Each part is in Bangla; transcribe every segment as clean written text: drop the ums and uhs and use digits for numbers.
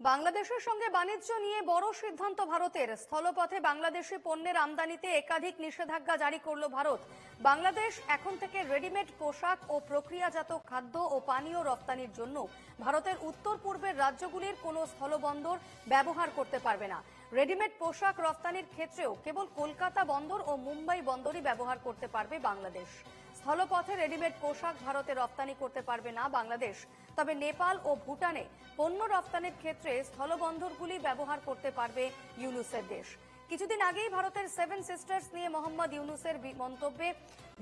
বাংলাদেশের সঙ্গে বাণিজ্য নিয়ে বড় সিদ্ধান্ত ভারতের। স্থলপথে বাংলাদেশি পণ্যের আমদানিতে একাধিক নিষেধাজ্ঞা জারি করল ভারত। বাংলাদেশ এখন থেকে রেডিমেড পোশাক ও প্রক্রিয়াজাত খাদ্য ও পানীয় রপ্তানির জন্য ভারতের উত্তর পূর্বের রাজ্যগুলির কোনো স্থলবন্দর ব্যবহার করতে পারবে না। রেডিমেড পোশাক রপ্তানির ক্ষেত্রেও কেবল কলকাতা বন্দর ও মুম্বাই বন্দরই ব্যবহার করতে পারবে বাংলাদেশ। স্থলপথে রেডিমেড পোশাক ভারতে রপ্তানি করতে পারবে না বাংলাদেশ। তবে নেপাল ও ভুটানে পণ্য রপ্তানির ক্ষেত্রে স্থলবন্দরগুলি ব্যবহার করতে পারবে ইউনুসের দেশ। কিছুদিন আগেই ভারতের সেভেন সিস্টার্স নিয়ে মোহাম্মদ ইউনুসের মন্তব্যে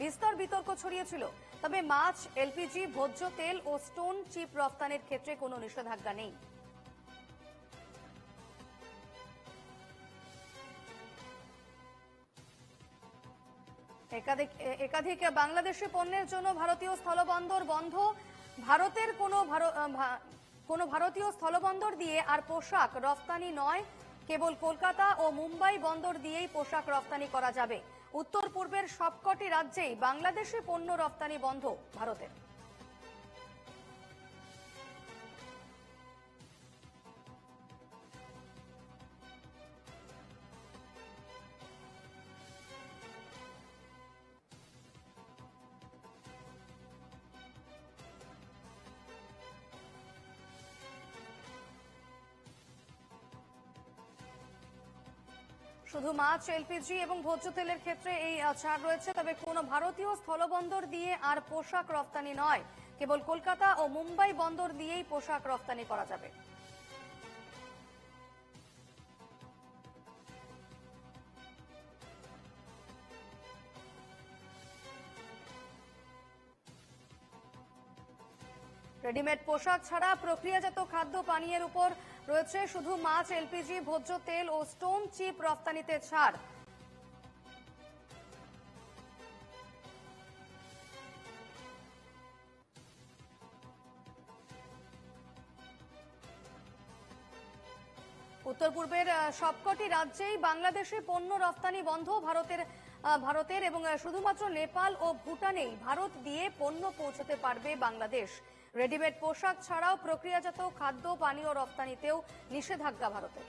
বিস্তর বিতর্ক ছড়িয়েছিল। তবে মাছ, এলপিজি, ভোজ্য তেল ও স্টোন চিপ রপ্তানির ক্ষেত্রে কোনো নিষেধাজ্ঞা নেই। একাধিক বাংলাদেশি পণ্যের জন্য ভারতীয় স্থলবন্দর বন্ধ। ভারতের কোনো ভারতীয় স্থলবন্দর দিয়ে আর পোশাক রপ্তানি নয়, কেবল কলকাতা ও মুম্বাই বন্দর দিয়েই পোশাক রপ্তানি করা যাবে। উত্তর পূর্বের সবকটি রাজ্যেই বাংলাদেশি পণ্য রপ্তানি বন্ধ ভারতের। শুধু মাছ, এলপিজি এবং ভোজ্য তেলের ক্ষেত্রে এই ছাড় রয়েছে। তবে কোনো ভারতীয় স্থলবন্দর দিয়ে আর পোশাক রপ্তানি নয়, কেবল কলকাতা ও মুম্বাই বন্দর দিয়েই পোশাক রপ্তানি করা যাবে। রেডিমেড পোশাক ছাড়া প্রক্রিয়াজাত খাদ্য পানীয়ের উপর রয়েছে শুধু মাছ, এলপিজি, ভোজ্য তেল ও স্টোন চিপ রপ্তানিতে ছাড়। উত্তর পূর্বের সবকটি রাজ্যেই বাংলাদেশে পণ্য রপ্তানি বন্ধ ভারতের এবং শুধুমাত্র নেপাল ও ভুটানেই ভারত দিয়ে পণ্য পৌঁছাতে পারবে বাংলাদেশ। রেডিমেড পোশাক ছাড়াও প্রক্রিয়াজাত খাদ্য পানীয় রপ্তানিতেও নিষেধাজ্ঞা ভারতের।